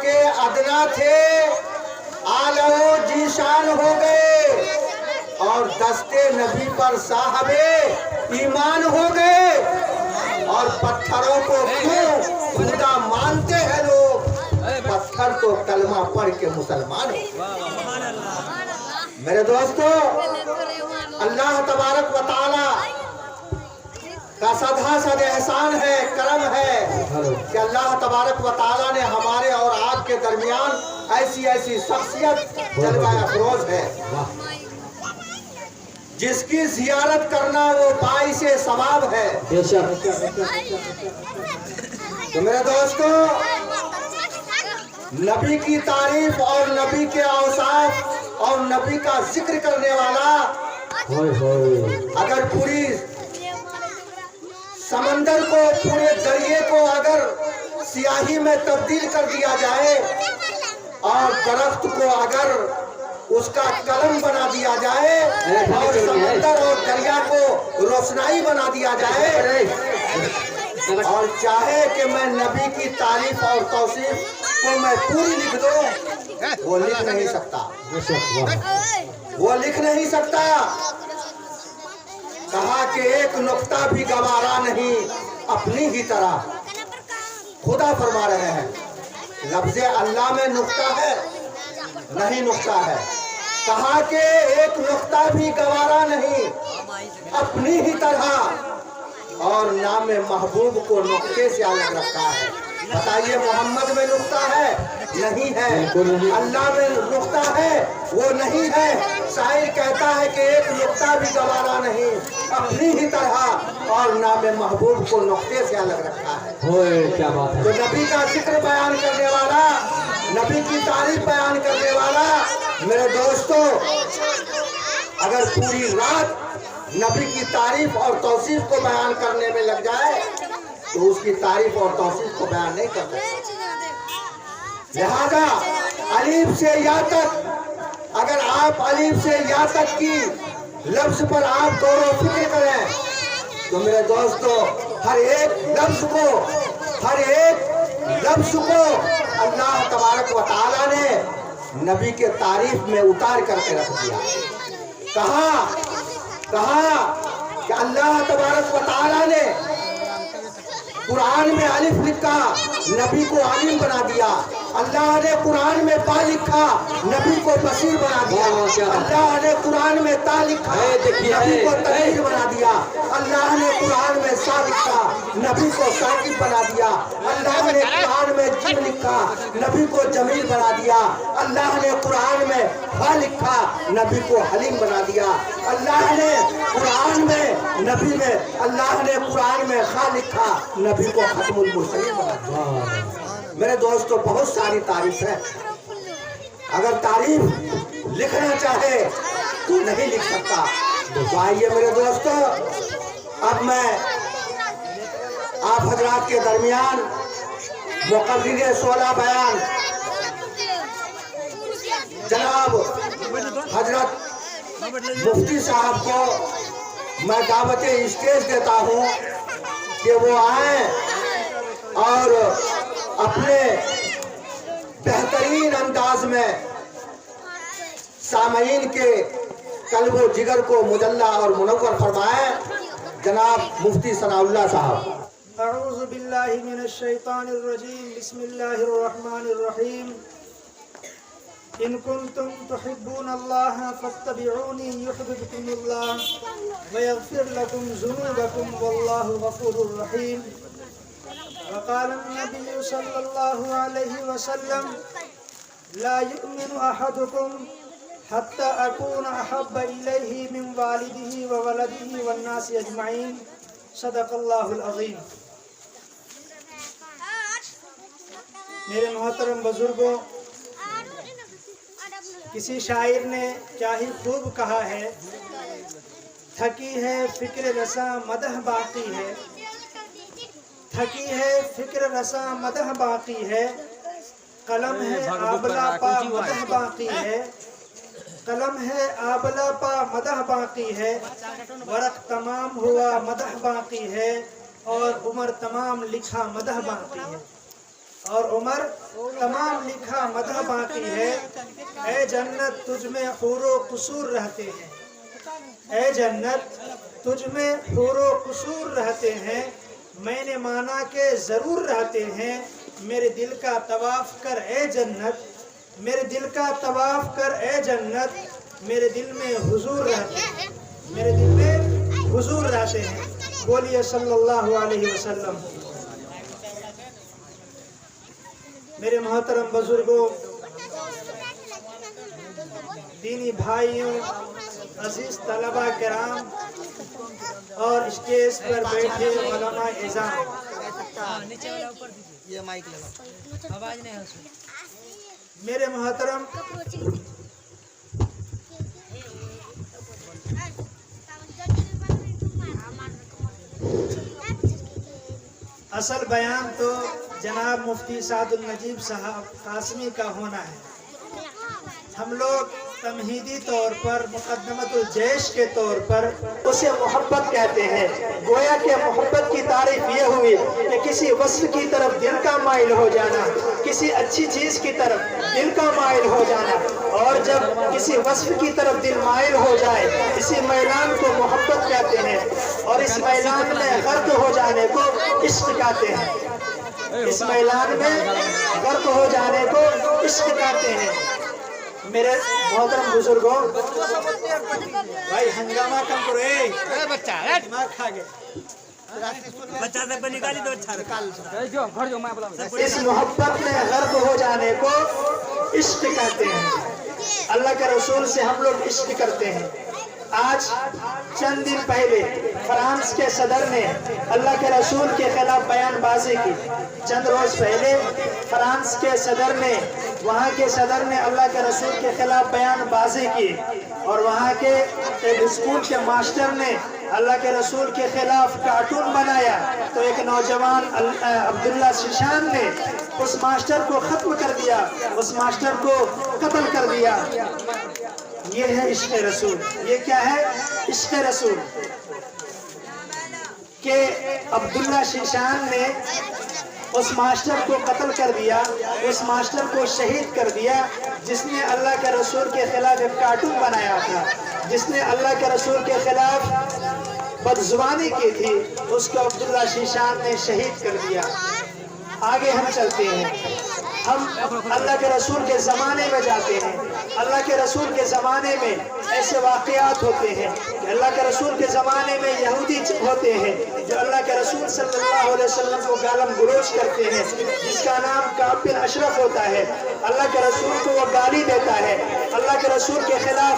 के अदना थे आलो जीशान हो गए और दस्ते नबी पर साहबे ईमान हो गए। और पत्थरों को क्यों खुदा मानते हैं लोग, पत्थर तो कलमा पढ़ के मुसलमान हो। मेरे दोस्तों, अल्लाह तबारक व तआला का सदा सद एहसान है, करम है कि अल्लाह तबारक व तआला ने हमारे और आपके दरमियान ऐसी ऐसी शख्सियत जलवा अफरोज है जिसकी जियारत करना वो बाइस सवाब है। तो मेरे दोस्तों, नबी की तारीफ और नबी के औसाफ और नबी का जिक्र करने वाला अगर पूरी समंदर को, पूरे दरिए को अगर स्याही में तब्दील कर दिया जाए और दरख्त को अगर उसका कलम बना दिया जाए और समंदर और दरिया को रोशनाई बना दिया जाए और चाहे कि मैं नबी की तारीफ और तौसीफ को मैं पूरी लिख दूं, वो लिख नहीं सकता, वो लिख नहीं सकता। कहा कि एक नुक्ता भी गवारा नहीं अपनी ही तरह। खुदा फरमा रहे हैं, लफ्ज़े अल्लाह में नुक्ता है नहीं, नुक्ता है। कहा कि एक नुक्ता भी गवारा नहीं अपनी ही तरह। और नाम महबूब को नुक्ते से अलग रखा है। बताइए, मोहम्मद में नुक्ता है? नहीं है। अल्लाह में नुक्ता है? वो नहीं है। शायर कहता है कि एक नुक्ता भी गवारा नहीं अपनी ही तरह, और नाम महबूब को नुक्ते से अलग रखा है। क्या बात है। तो नबी का जिक्र बयान करने वाला, नबी की तारीफ बयान करने वाला, मेरे दोस्तों, अगर पूरी रात नबी की तारीफ और तौसीफ को बयान करने में लग जाए तो उसकी तारीफ और तौसीफ को बयान नहीं कर सकते। लिहाजा अलीफ से या तक, अगर आप अलीफ से या तक की लफ्ज पर आप गौर व फिक्र करें तो मेरे दोस्तों, हर एक लफ्ज को अल्लाह तबारक व तआला ने नबी के तारीफ में उतार करके रख दिया। कहा कि अल्लाह तबारक व तआला ने कुरान में अलिफ लिखा, नबी को आलिम बना दिया। अल्लाह ने कुरान में बा लिखा, नबी को बसीर बना दिया। अल्लाह ने कुरान में ता लिखा, नबी को तबीर बना दिया। अल्लाह ने कुरान में सा लिखा, नबी को साकिब बना दिया। अल्लाह ने कुरान में जिम लिखा, नबी को जमील बना दिया। अल्लाह ने कुरान में हा लिखा, नबी को हलीम बना दिया। अल्लाह ने कुरान में नबी में, अल्लाह ने कुरान में खा लिखा, नबी को खत्मुल मुरसलीन बना दिया। मेरे दोस्तों, बहुत सारी तारीफ है। अगर तारीफ लिखना चाहे तो नहीं लिख सकता। तो आइए मेरे दोस्तों, अब मैं आप हजरात के दरमियान मुकर्रिर 16 बयान जनाब हजरत मुफ्ती साहब को मैं दावत स्टेज देता हूँ कि वो आए और अपने बेहतरीन अंदाज में सामईन के कल्बो जिगर को मुजल्ला और मुनव्वर फरमाए। जनाब मुफ्ती सनाउल्लाह साहब। अऊज़ु बिल्लाहि मिनश शैतानिर रजीम, बिस्मिल्लाहिर रहमानिर रहीम। इन कुंतुम तुहिब्बूनल्लाह फत्तबिऊनी युहिब्बुकुमुल्लाह व यग़फिर लकुम ज़ुनूबकुम वल्लाहु गफ़ूरुर रहीम। वक़ाल नबी सल्लल्लाहु अलैहि वसल्लम ला युमिनु अहदुकुम हत्ता अकून अहब्ब इलैहि मिन वालिदिही व वलदिही वन्नासि अजमईन। सदक़ल्लाहुल अज़ीम। मेरे मोहतरम बुजुर्गों, किसी शायर ने क्या ही खूब कहा है, थकी है फिक्र रसा मदह बाकी है, थकी है फिक्र रसा मदह बाकी है, कलम है आबला पा मदह बाकी है, कलम है आबला पा मदह बाकी है, वरक तमाम हुआ मदह बाकी है और उमर तमाम लिखा मदह बाकी है। اور عمر تمام لکھا مدح باقی ہے، اے جنت تجھ میں حور و قصور رہتے ہیں، اے جنت تجھ میں حور و قصور رہتے ہیں، میں نے مانا کہ ضرور رہتے ہیں، میرے دل کا طواف کر اے جنت، میرے دل کا طواف کر اے جنت، میرے دل میں حضور رہتے ہیں، میرے دل میں حضور رہتے ہیں۔ بولیے صلی اللہ علیہ وسلم۔ میرے محترم بزرگوں، دینی بھائیوں، عزیز طلبہ کرام اور اسٹیج پر بیٹھے علماء اعظام، میرے محترم اصل بیان تو جناب مفتی سعد النجیب صاحب قاسمی کا ہونا ہے۔ ہم لوگ تمہیدی طور پر مقدمت الجیش کے طور پر اسے محبت کہتے ہیں۔ گویا کہ محبت کی تعریف یہ ہوئی کہ کسی وصف کی طرف دل کا مائل ہو جانا، کسی اچھی چیز کی طرف دل کا مائل ہو جانا، اور جب کسی وصف کی طرف دل مائل ہو جائے اسی میلان کو محبت کہتے ہیں، اور اس میلان میں غرق ہو جانے کو عشق کہتے ہیں، اس میلان میں غرق ہو جانے کو عشق کہتے ہیں۔ میرے محترم بزرگوں، بھائی ہنگامہ کم کرو، دماغ کھا گئے، اس محبت میں غرق ہو جانے کو عشق کہتے ہیں۔ اللہ کے رسول سے ہم لوگ عشق کرتے ہیں۔ آج چند دن پہلے فرانس کے صدر نے اللہ کے رسول کے خلاف بیان بازی کی۔ چند روز پہلے فرانس کے صدر نے، وہاں کے صدر نے اللہ کے رسول کے خلاف بیان بازی کی، اور وہاں کے ایک اسکول کے ماسٹر نے اللہ کے رسول کے خلاف کارٹون بنایا، تو ایک نوجوان عبداللہ شیشان نے اس ماسٹر کو ختم کر دیا، اس ماسٹر کو قتل کر دیا۔ یہ ہے عشق رسول۔ یہ کیا ہے؟ عشق رسول، کہ عبداللہ شیشان نے اس ماسٹر کو قتل کر دیا، اس ماسٹر کو شہید کر دیا جس نے اللہ کے رسول کے خلاف ایک کارٹون بنایا تھا، جس نے اللہ کے رسول کے خلاف بدزبانی کی تھی، اس کو عبداللہ شیشان نے شہید کر دیا۔ آگے ہم چلتے ہیں، ہم اللہ کے رسول کے زمانے میں جاتے ہیں۔ اللہ کے رسول کے زمانے میں ایسے واقعات ہوتے ہیں کہ اللہ کے رسول کے زمانے میں یہودی ہوتے ہیں جو اللہ کے رسول صلی اللہ علیہ وسلم کو گالم گلوچ کرتے ہیں، جس کا نام کعب بن اشرف ہوتا ہے۔ اللہ کے رسول کو وہ گالی دیتا ہے، اللہ کے رسول کے خلاف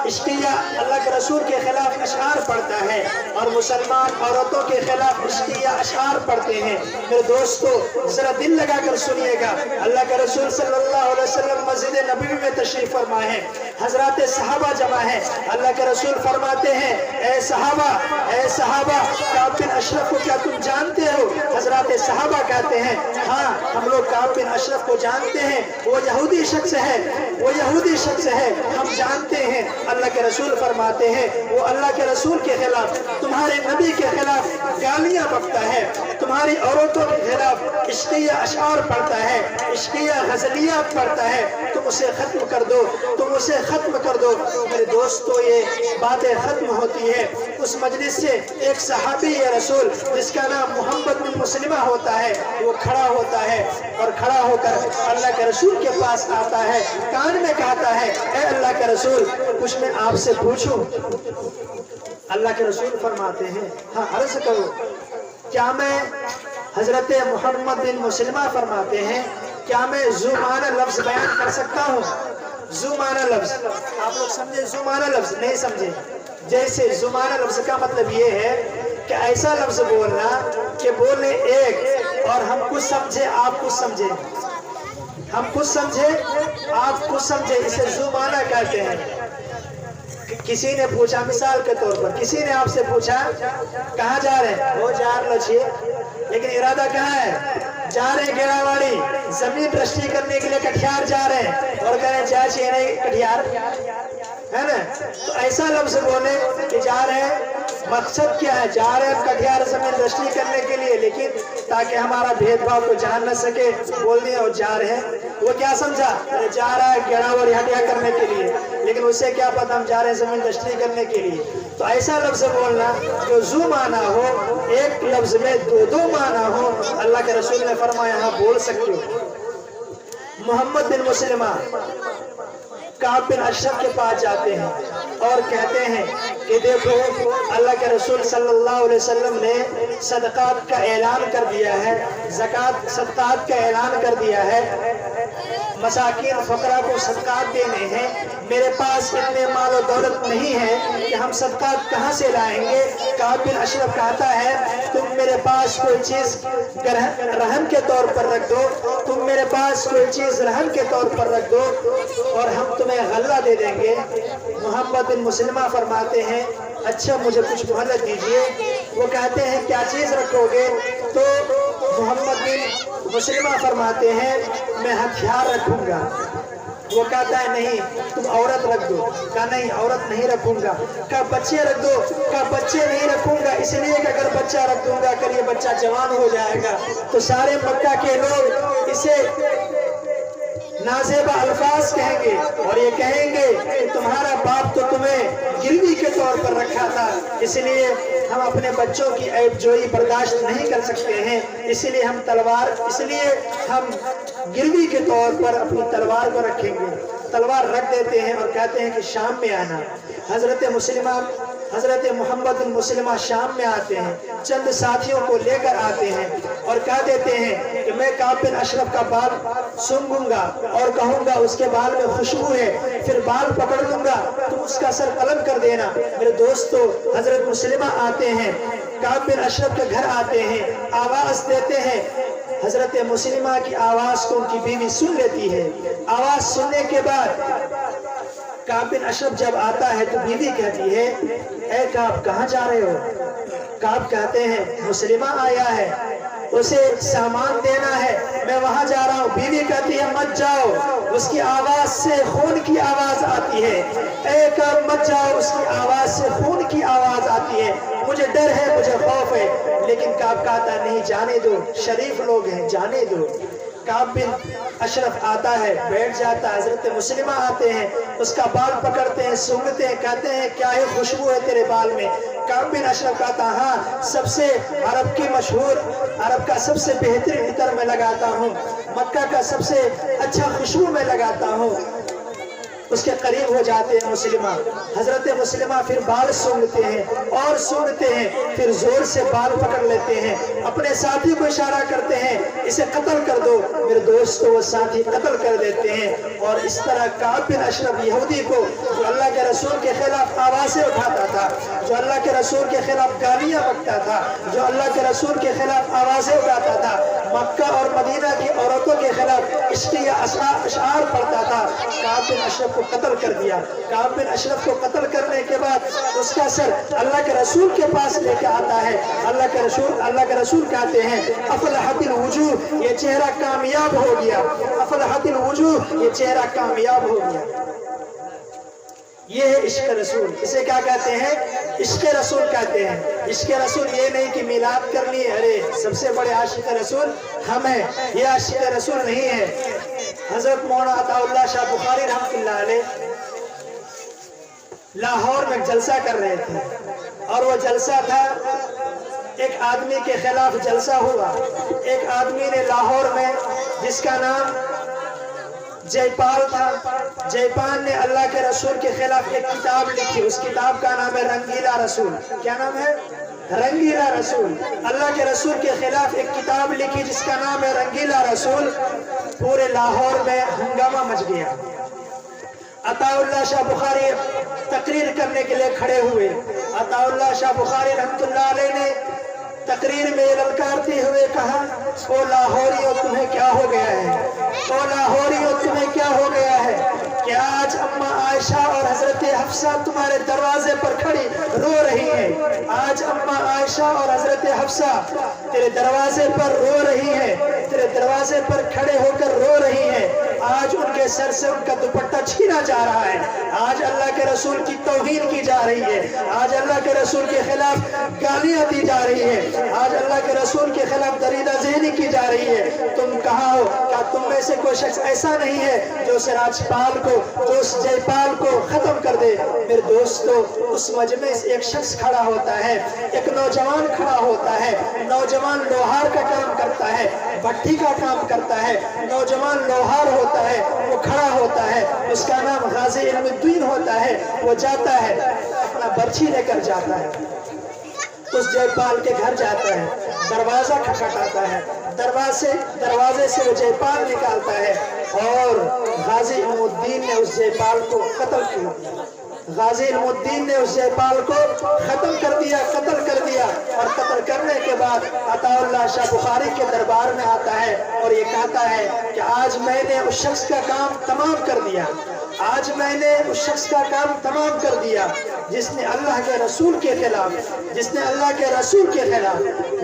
عشقیہ، اللہ کے رسول کے خلاف اشعار پڑھتا ہے، اور مسلمان عورتوں کے خلاف عشقیہ اشعار پڑھتے ہیں۔ میرے دوستو ذرا دل لگا کر سنیے گا، اللہ کے رسول صلی اللہ علیہ وسلم مسجد نبوی میں تشریف فرما ہے، حضرات صحابہ جمع ہے، اللہ کے رسول فرماتے ہیں اے صحابہ کعب بن اشرف کو کیا تم جانتے ہو؟ حضرات صحابہ کہتے ہیں ہاں ہم لوگ کعب بن اشرف کو جانتے ہیں، وہ یہودی شخص ہے، وہ یہودی شخص ہے، ہم جانتے ہیں۔ اللہ کے رسول فرماتے ہیں وہ اللہ کے رسول کے خلاف، تمہارے نبی کے خلاف گالیاں بکتا ہے، تمہاری عورتوں کے خلاف عشقیہ اشعار پڑھتا ہے، عشقیہ غزلیات پڑھتا ہے، تم اسے ختم کر دو، تم اسے ختم کر دو۔ میرے دوستو یہ باتیں ختم ہوتی ہے، اس مجلس سے ایک صحابی رسول جس کا نام محمد بن مسلمہ ہوتا ہے، وہ کھڑا ہوتا ہے، اور کھڑا ہو کر اللہ کے رسول کے پاس آتا ہے، کان میں کہتا ہے اے اللہ کے رسول کچھ میں آپ سے پوچھوں؟ اللہ کے رسول فرماتے ہیں ہاں عرض کرو۔ کیا میں، حضرت محمد بن مسلمہ فرماتے ہیں کیا میں ذو معنی لفظ بیان کر سکتا ہوں؟ ذو معنی لفظ آپ لوگ سمجھے؟ ذو معنی لفظ نہیں سمجھے؟ جیسے ذو معنی لفظ کا مطلب یہ ہے کہ ایسا لفظ بولنا کہ بولے ایک اور ہم کچھ سمجھے آپ کچھ سمجھے، ہم کچھ سمجھے آپ کچھ سمجھے، اسے ذو معنی کہتے ہیں۔ کسی نے پوچھا، مثال کے طور پر کسی نے آپ سے پوچھا کہاں جا رہے ہیں؟ وہ جا رہے لیکن ارادہ کہاں ہے؟ جا رہے ہیں گیڑا واڑی، زمین رشتی کرنے کے لیے کٹھیار جا رہے ہیں، اور کہہ رہے ہیں جا چاہیے نہیں کٹھیار ہے نا، تو ایسا لفظ بولے کہ جا رہے ہیں، مقصد کیا ہے؟ جا رہے ہیں کٹھیار زمین رشتی کرنے کے لیے، لیکن ताकि हमारा भेदभाव को जान न सके, बोल दिया वो जा रहे हैं। वो क्या समझा, अरे जा रहा है गेड़ा और हटिया करने के लिए, लेकिन उसे क्या पता हम जा रहे हैं जमीन दश्ती करने के लिए। तो ऐसा लफ्ज बोलना जो जू माना हो, एक लफ्ज में दो माना हो, अल्लाह के रसूल ने फरमाया हाँ बोल सकते हो। मोहम्मद बिन मुसलिमा काब बिन अशरफ के पास जाते हैं और कहते हैं कि देखो अल्लाह के रसूल सल्लल्लाहु अलैहि वसल्लम ने सदक़ात का ऐलान कर दिया है, ज़कात सदक़ात का ऐलान कर दिया है, मसाकिन फ़क़रा को सदक़ात देने हैं। मेरे पास इतने माल और दौलत नहीं है कि हम सदक़ात कहाँ से लाएंगे। काब बिन अशरफ कहता है तुम मेरे पास कोई चीज़ रहन के तौर पर रख दो, तुम मेरे पास कोई चीज़ रहन के तौर पर रख दो और हम तुम्हें गल्ला दे देंगे। मोहम्मद बिन मुसलिमा फरमाते हैं अच्छा मुझे कुछ मोहलत दीजिए। वो कहते हैं क्या चीज़ रखोगे, तो मोहम्मद बिन मुसलिमा फरमाते हैं मैं हथियार रखूंगा। वो कहता है नहीं तुम औरत रख दो। कहा नहीं औरत नहीं रखूंगा। कहा बच्चे रख दो। कहा बच्चे नहीं रखूंगा इसलिए कि अगर बच्चा रख दूंगा अगर ये बच्चा जवान हो जाएगा तो सारे मक्का के लोग इसे नाज़ेबा अल्फाज कहेंगे और ये कहेंगे कि तुम्हारा बाप तो तुम्हें गिरवी के तौर पर रखा था, इसलिए हम अपने बच्चों की ऐबजोई बर्दाश्त नहीं कर सकते हैं, इसलिए हम गिरवी के तौर पर अपनी तलवार को रखेंगे। तलवार रख देते हैं और कहते हैं कि शाम में आना। हजरत मोहम्मद बिन मुसलिमा शाम में आते हैं, चंद साथियों को लेकर आते हैं और कह देते हैं कि मैं काब बिन अशरफ का बाल सूंघूंगा और कहूंगा उसके बाल में खुशबू है, फिर बाल पकड़ लूंगा तुम उसका सर कलम कर देना। मेरे दोस्तों हजरत मुसलिमा आते हैं, काब बिन अशरफ के घर आते हैं, आवाज देते हैं। हजरत मुसलिमा की आवाज को उनकी बीवी सुन लेती है। आवाज सुनने के बाद काब बिन अशरफ जब आता है तो बीवी कहती है ऐ काब कहाँ जा रहे हो। काब कहते हैं मुसलिमा आया है, उसे सामान देना है, मैं वहां जा रहा हूँ। बीवी कहती है मत जाओ, उसकी आवाज से खून की आवाज आती है। ऐ काब मत जाओ, उसकी आवाज से खून की आवाज आती है, मुझे डर है, मुझे खौफ है। लेकिन काब कहता नहीं जाने दो, शरीफ लोग हैं जाने दो। काब बिन अशरफ आता है, बैठ जाता है। हजरत मुसलिमा आते हैं, उसका बाल पकड़ते हैं, सूंघते हैं, कहते हैं क्या है खुशबू है तेरे बाल में। काब बिन अशरफ कहता हाँ सबसे अरब की मशहूर, अरब का सबसे बेहतरीन इतर मैं लगाता हूँ, मक्का का सबसे अच्छा खुशबू मैं लगाता हूँ। उसके करीब हो जाते हैं मुसलिमा। हजरत मुसलिमा फिर बाल सूंघते हैं और सूंघते हैं, फिर जोर से बाल पकड़ लेते हैं, अपने साथी को इशारा करते हैं इसे कत्ल कर दो। मेरे दोस्त को वो साथी कत्ल कर देते हैं। और इस तरह काब बिन अशरफ यहूदी को जो अल्लाह के रसूल के खिलाफ आवाज़ें उठाता था, जो अल्लाह के रसूल के खिलाफ गालियाँ बकता था, जो अल्लाह के रसूल के खिलाफ आवाज़ें उठाता था, मक्का और मदीना की औरतों के खिलाफ इश्किया अशआर पढ़ता था, काब बिन अशरफ को कत्ल कर दिया। काब बिन अशरफ को कत्ल करने के बाद उसका सर अल्लाह के रसूल के पास लेके आता है। अल्लाह के रसूल कहते हैं अफलहतिल वजूह, ये चेहरा कामयाब हो गया। अफलहतिल वजूह, ये चेहरा कामयाब हो गया। ये है इश्क रसूल। इसे क्या कहते हैं, इश्क रसूल कहते हैं। इश्क रसूल ये नहीं कि मिलाद करनी है, अरे सबसे बड़े आशिक रसूल हम हैं, ये आशिक रसूल नहीं है। हजरत मौलाना अताउल्लाह शाह बुखारी रहमतुल्लाह अलैह लाहौर में जलसा कर रहे थे और वो जलसा था, एक आदमी के खिलाफ जलसा हुआ। एक आदमी ने लाहौर में जिसका नाम जयपाल था, जयपाल ने अल्लाह के रसूल के खिलाफ एक किताब लिखी। उस किताब का नाम है रंगीला रसूल। क्या नाम है, रंगीला रसूल। अल्लाह के रसूल के खिलाफ एक किताब लिखी जिसका नाम है रंगीला रसूल। पूरे लाहौर में हंगामा मच गया। अताउल्लाह शाह बुखारी तकरीर करने के लिए खड़े हुए। अताउल्लाह शाह बुखारी रहमतुल्लाह अलैह ने तकरीर में ललकारते हुए कहा ओ लाहौरियों तुम्हें क्या हो गया है, ओ लाहौरियों तुम्हें क्या हो गया है, क्या आज अम्मा आयशा और हजरत हफ्सा तुम्हारे दरवाजे पर खड़ी रो रही है। आज अम्मा आयशा और हजरत हफ्सा तेरे दरवाजे पर रो रही है, तेरे दरवाजे पर खड़े होकर रो रही है। आज उनके سر سے ان کا دوپٹہ چھینا جا رہا ہے، آج اللہ کے رسول کی توہین کی جا رہی ہے، آج اللہ کے رسول کے خلاف گالیاں دی جا رہی ہے، آج اللہ کے رسول کے خلاف دریدہ ذہنی کی جا رہی ہے، تم کہاں ہو؟ کیا تم میں سے کوئی شخص ایسا نہیں ہے جو اس راجپال کو، جو اس جے پال کو ختم کر دے؟ میرے دوستو، اس مجمع سے ایک شخص کھڑا ہوتا ہے، ایک نوجوان کھڑا ہوتا ہے، نوجوان لوہار کا کام کرتا ہے، بھٹی کا کام کرتا ہے، نوجوان لوہار ہوتا ہے، وہ کھڑا ہوتا ہے، اس کا نام غازی علم الدین ہوتا ہے، وہ جاتا ہے اپنا برچھی لے کر جاتا ہے، اس جے پال کے گھر جاتا ہے، دروازہ کھٹکھٹاتا ہے، دروازے سے وہ جے پال نکالتا ہے اور غازی علم الدین نے اس جے پال کو قتل کیا، غازی علم الدین نے اس جے پال کو قتل کر دیا اور قتل کرنے کے بعد عطا اللہ شاہ بخاری کے دربار میں آتا ہے اور یہ کہتا ہے کہ آج میں نے اس شخص کا کام تمام کر دیا، آج میں نے اس شخص کا کام تمام کر دیا جس نے اللہ کے رسول کے خلاف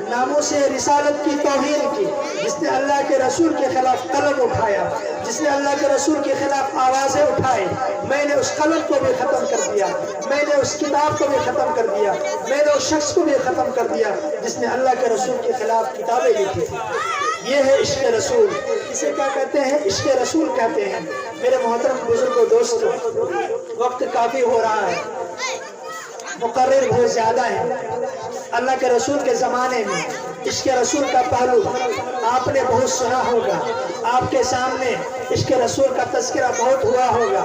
ناموس رسالت کی توہین کی، جس نے اللہ کے رسول کے خلاف قلم اٹھایا، جس نے اللہ کے رسول کے خلاف آوازیں اٹھائی، میں نے اس قلم کو بھی ختم کر دیا، میں نے اس کتاب کو بھی ختم کر دیا، میں نے اس شخص کو بھی ختم کر دیا جس نے اللہ کے رسول کے خلاف کتابیں لکھی تھی۔ یہ ہے عشق رسول، اسے کیا کہتے ہیں؟ عشق رسول کہتے ہیں۔ میرے محترم بزرگوں، دوستوں، وقت کافی ہو رہا ہے، مقرر بہت زیادہ ہے۔ اللہ کے رسول کے زمانے میں عشق رسول کا پہلو آپ نے بہت سنا ہوگا، آپ کے سامنے عشق رسول کا تذکرہ بہت ہوا ہوگا۔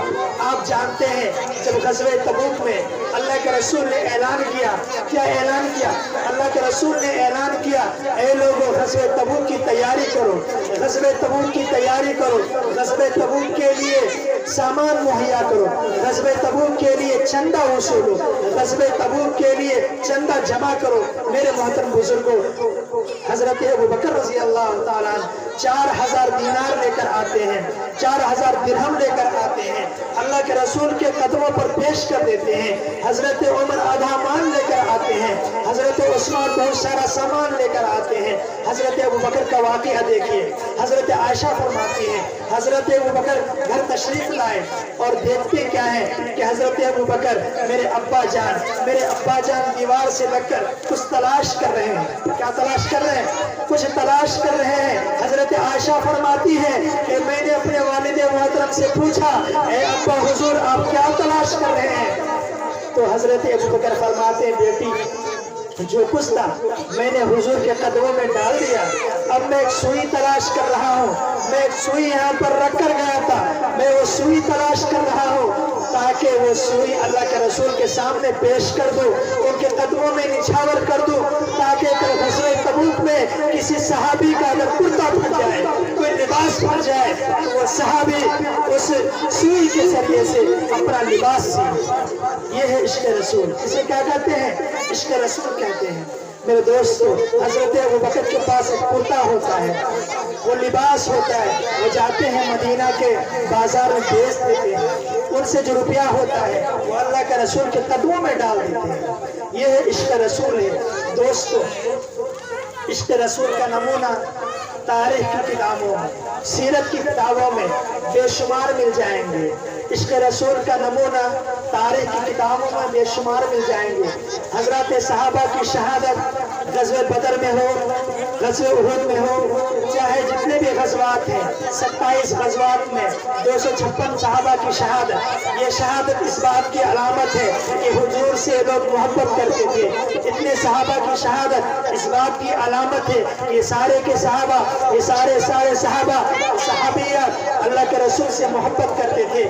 آپ جانتے ہیں جب غزوہ تبوک میں اللہ کے رسول نے اعلان کیا، کیا اعلان کیا؟ اللہ کے رسول نے اعلان کیا، اے لوگوں غزوہ تبوک کی تیاری کرو، غزوہ تبوک کی تیاری کرو، غزوہ تبوک کے لیے سامان مہیا کرو، غزوہ تبوک کے لیے چندہ وصولو، غزوہ تبوک کے لیے چندہ جمع کرو۔ میرے محترم بزرگوں، حضرت ابوبکر رضی اللہ تعالیٰ 4000 دینار لے کر آتے ہیں، 4000 درہم لے کر آتے ہیں، اللہ کے رسول کے قدموں پر پیش کر دیتے ہیں۔ حضرت عمر آدھا مال لے کر آتے ہیں، حضرت عثمان بہت سارا سامان لے کر آتے ہیں۔ حضرت ابوبکر کا واقعہ دیکھیے، حضرت عائشہ فرماتی ہیں حضرت ابوبکر گھر تشریف لائے اور دیکھتے کیا ہے کہ حضرت ابوبکر میرے ابا جان دیوار سے لگ کر کچھ تلاش کر رہے ہیں۔ کیا تلاش کر رہے ہیں؟ کچھ تلاش کر رہے ہیں۔ حضرت عائشہ فرماتی ہے کہ میں نے اپنے والد محترم سے پوچھا، اے ابا حضور آپ کیا تلاش کر رہے ہیں؟ تو حضرت ابوبکر فرماتے ہیں بیٹی جو کچھ تھا میں نے حضور کے قدموں میں ڈال دیا، اب میں ایک سوئی تلاش کر رہا ہوں، میں ایک سوئی یہاں پر رکھ کر گیا تھا، میں وہ سوئی تلاش کر رہا ہوں تاکہ وہ سوئی اللہ کے رسول کے سامنے پیش کر دوں، ان کے قدموں میں نچھاور کر دوں تاکہ غزوہ تبوک میں کسی صحابی کا اگر کرتا پھٹ جائے، کوئی لباس پھٹ جائے تو وہ صحابی اس سوئی کے ذریعے سے اپنا لباس سیے۔ یہ ہے عشق رسول، اسے کیا کہتے ہیں؟ عشق رسول کہتے ہیں۔ میرے دوستو، حضرت ابوبکر کے پاس ایک کرتا ہوتا ہے، وہ لباس ہوتا ہے، وہ جاتے ہیں مدینہ کے بازار میں بیچ دیتے ہیں، ان سے جو روپیہ ہوتا ہے وہ اللہ کے رسول کے قدموں میں ڈال دیتے ہیں۔ یہ عشق رسول ہے۔ دوستو، عشق رسول کا نمونہ تاریخ کی کتابوں میں، سیرت کی کتابوں میں بے شمار مل جائیں گے۔ عشق رسول کا نمونہ تاریخ کی کتابوں میں بے شمار مل جائیں گے۔ حضرات صحابہ کی شہادت غزوہ بدر میں ہو، غزوہ احد میں ہو، چاہے جتنے بھی غزوات ہیں، 27 غزوات میں 256 صحابہ کی شہادت، یہ شہادت اس بات کی علامت ہے کہ حضور سے لوگ محبت کرتے تھے۔ اتنے صحابہ کی شہادت اس بات کی علامت ہے کہ یہ سارے کے صحابہ، یہ سارے صحابہ صحابیات اللہ کے رسول سے محبت کرتے تھے۔